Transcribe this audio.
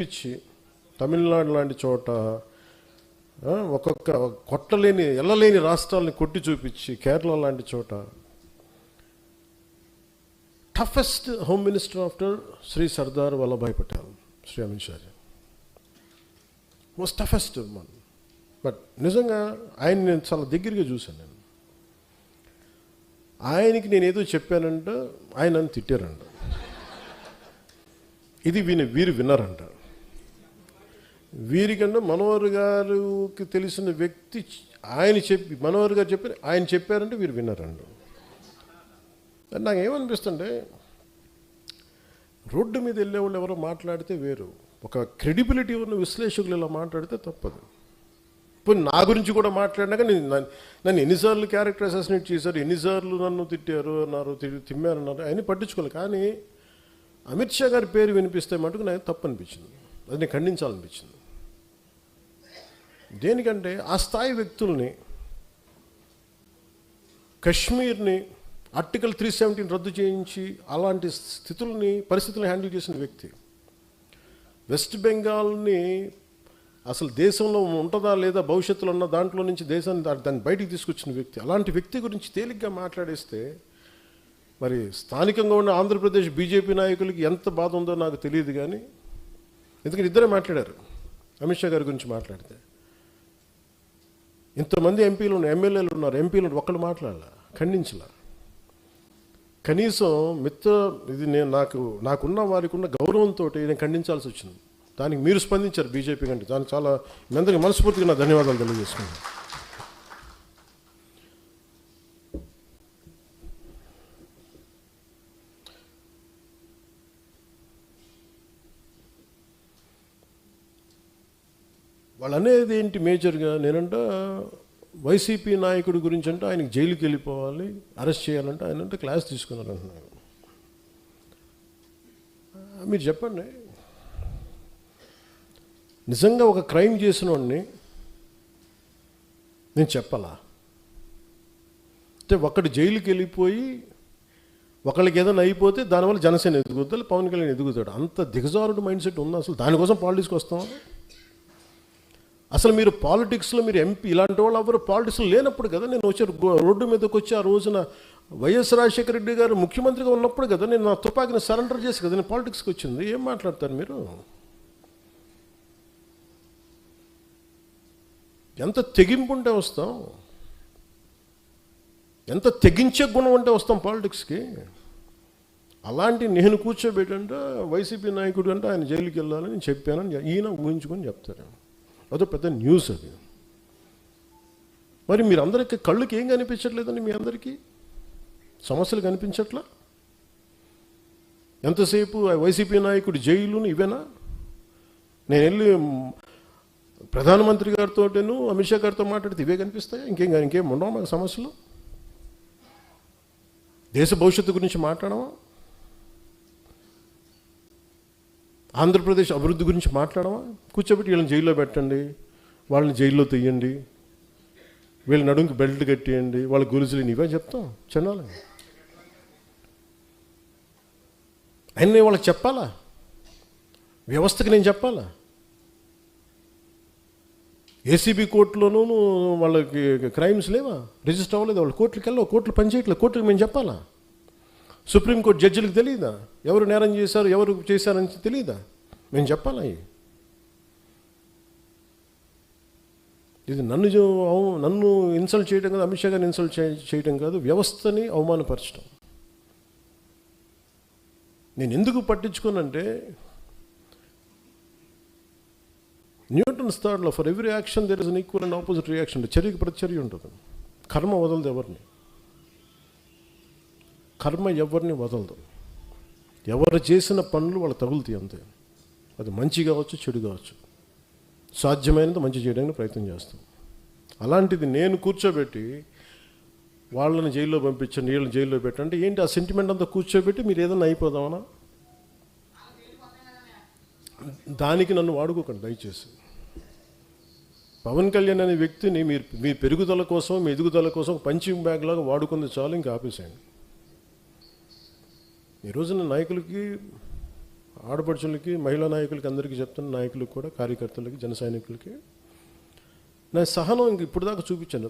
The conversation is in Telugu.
ఇచ్చి తమిళనాడు లాంటి చోట ఒక్కొక్క కొట్టలేని ఎల్లలేని రాష్ట్రాలని కొట్టి చూపించి కేరళ లాంటి చోట toughest home minister after Shri Sardar Vallabhbhai Patel Shri Amit Shah most toughest one. But నిజంగా ఆయన నేను చాలా దగ్గరగా చూశాను. నేను ఆయనకి నేను ఏదో చెప్పానంట, ఆయన నన్ను తిట్టారంట. ఇది వీరు విన్నారంట. వీరికన్నా మనోహర్ గారికి తెలిసిన వ్యక్తి ఆయన చెప్పి మనోహర్ గారు చెప్పి ఆయన చెప్పారంటే వీరు విన్నారండి. నాకు ఏమనిపిస్తుంటే రోడ్డు మీద వెళ్ళేవాళ్ళు ఎవరో మాట్లాడితే వేరు, ఒక క్రెడిబిలిటీ ఉన్న విశ్లేషకులు ఇలా మాట్లాడితే తప్పదు. ఇప్పుడు నా గురించి కూడా మాట్లాడినాక నన్ను ఎన్నిసార్లు క్యారెక్టర్ అసాసినేట్ చేశారు, ఎన్నిసార్లు నన్ను తిట్టారు అన్నారు, తిమ్మారన్నారు, అవన్నీ పట్టించుకోవాలి. కానీ అమిత్ షా గారి పేరు వినిపిస్తే మటుకు నాకు తప్పు అనిపించింది, అది నేను ఖండించాలనిపించింది. దేనికంటే ఆ స్థాయి వ్యక్తుల్ని, కశ్మీర్ని ఆర్టికల్ 317 రద్దు చేయించి అలాంటి పరిస్థితులను హ్యాండిల్ చేసిన వ్యక్తి, వెస్ట్ బెంగాల్ని అసలు దేశంలో ఉంటుందా లేదా భవిష్యత్తులో ఉన్న దాంట్లో నుంచి దేశాన్ని దాన్ని బయటికి తీసుకొచ్చిన వ్యక్తి, అలాంటి వ్యక్తి గురించి తేలిగ్గా మాట్లాడేస్తే మరి స్థానికంగా ఉన్న ఆంధ్రప్రదేశ్ బీజేపీ నాయకులకి ఎంత బాధ ఉందో నాకు తెలియదు. కానీ ఎందుకంటే ఇద్దరే మాట్లాడారు అమిత్ షా గారి గురించి మాట్లాడితే. ఇంతమంది ఎంపీలు ఉన్నారు, ఎమ్మెల్యేలు ఉన్నారు, ఎంపీలు ఒక్కళ్ళు మాట్లాడాల, ఖండించలా. కనీసం ఇది నేను నాకున్న వారికి ఉన్న గౌరవంతో నేను ఖండించాల్సి వచ్చింది. దానికి మీరు స్పందించారు బీజేపీ కంటే, దానికి చాలా మీ అందరికీ మనస్ఫూర్తిగా నా ధన్యవాదాలు తెలియజేసుకున్నాను. వాళ్ళు అనేది ఏంటి మేజర్గా, నేనంట వైసీపీ నాయకుడి గురించి అంటే ఆయనకి జైలుకి వెళ్ళిపోవాలి, అరెస్ట్ చేయాలంటే ఆయన అంటే క్లాస్ తీసుకున్నారు అంటున్నారు. మీరు చెప్పండి, నిజంగా ఒక క్రైమ్ చేసిన వాడిని నేను చెప్పాలా? అంటే ఒకటి జైలుకి వెళ్ళిపోయి ఒకళ్ళకి ఏదైనా అయిపోతే దానివల్ల జనసేన ఎదుగుతాడు, పవన్ కళ్యాణ్ ఎదుగుతాడు, అంత దిగజారుడు మైండ్ సెట్ ఉంది. అసలు దానికోసం పాలిటిక్స్కి వస్తాం? అసలు మీరు పాలిటిక్స్లో మీరు ఎంపీ ఇలాంటి వాళ్ళు ఎవరు పాలిటిక్స్లో లేనప్పుడు కదా నేను వచ్చారు రోడ్డు మీదకి వచ్చి. ఆ రోజున వైఎస్ రాజశేఖర రెడ్డి గారు ముఖ్యమంత్రిగా ఉన్నప్పుడు కదా నేను నా తుపాకీని సరెండర్ చేసి కదా నేను పాలిటిక్స్కి వచ్చింది. ఏం మాట్లాడతారు మీరు? ఎంత తెగింపు ఉంటే వస్తాం, ఎంత తెగించే గుణం ఉంటే వస్తాం పాలిటిక్స్కి. అలాంటి నేను కూర్చోబెట్టంటే వైసీపీ నాయకుడు అంటే ఆయన జైలుకి వెళ్ళాలని చెప్పానని ఈయన ఊహించుకొని చెప్తారు. అదో పెద్ద న్యూస్ అది. మరి మీరు అందరికీ కళ్ళుకి ఏం కనిపించట్లేదండి? మీ అందరికీ సమస్యలు కనిపించట్లా? ఎంతసేపు వైసీపీ నాయకుడు జైలును ఇవేనా? నేను వెళ్ళి ప్రధానమంత్రి గారితోటేను అమిత్ షా గారితో మాట్లాడితే ఇవే కనిపిస్తాయి? ఇంకేం ఉండవు మాకు సమస్యలు? దేశ భవిష్యత్తు గురించి మాట్లాడమా? ఆంధ్రప్రదేశ్ అభివృద్ధి గురించి మాట్లాడమా? కూర్చోబెట్టి వీళ్ళని జైల్లో పెట్టండి, వాళ్ళని జైల్లో తీయండి, వీళ్ళ నడుంకి బెల్ట్ కట్టేయండి, వాళ్ళ గురుజులు ఇవే చెప్తాం చెన్నాలి. ఆయన వాళ్ళకి చెప్పాలా? వ్యవస్థకి నేను చెప్పాలా? ఏసీబీ కోర్టులోనూ వాళ్ళకి క్రైమ్స్ లేవా? రిజిస్టర్ అవ్వలేదు, వాళ్ళు కోర్టుకి వెళ్ళవు, కోర్టులు పనిచేయట్లేదు, కోర్టుకి మేము చెప్పాలా? సుప్రీంకోర్టు జడ్జిలకు తెలియదా ఎవరు నేరం చేశారు, ఎవరు చేశారని తెలియదా? మేము చెప్పాలా? ఇది నన్ను ఇన్సల్ట్ చేయడం కాదు, అమిత్ షా గారిని ఇన్సల్ట్ చేయడం కాదు, వ్యవస్థని అవమానపరచడం. నేను ఎందుకు పట్టించుకోనంటే Newton's third law, for every action there is an equal and opposite reaction. చర్యకి ప్రతిచర్య ఉంటుంది. కర్మ వదలదు ఎవరిని, కర్మ ఎవరిని వదలదు. ఎవరు చేసిన పనులు వాళ్ళు తగులుతాయి అంతే. అది మంచి కావచ్చు, చెడు కావచ్చు, సాధ్యమైనంత మంచి చేయడానికి ప్రయత్నం చేస్తాం. అలాంటిది నేను కూర్చోబెట్టి వాళ్ళని జైల్లో పంపించండి, వీళ్ళని జైల్లో పెట్టండి ఏంటి? ఆ సెంటిమెంట్ అంతా కూర్చోబెట్టి మీరు ఏదైనా అయిపోదామనా? దానికి నన్ను వాడుకోకండి దయచేసి. పవన్ కళ్యాణ్ అనే వ్యక్తిని మీ పెరుగుదల కోసం, మీ ఎదుగుదల కోసం పంచింగ్ బ్యాగ్ లాగా వాడుకుంది చాలు, ఇంకా ఆపేసేయండి. ఈ రోజున నాయకులకి ఆడపడుచులకి, మహిళా నాయకులకి, అందరికీ చెప్తున్న, నాయకులకు కూడా, కార్యకర్తలకి, జన సైనికులకి, నేను సహనం ఇంక ఇప్పుడు దాకా చూపించాను.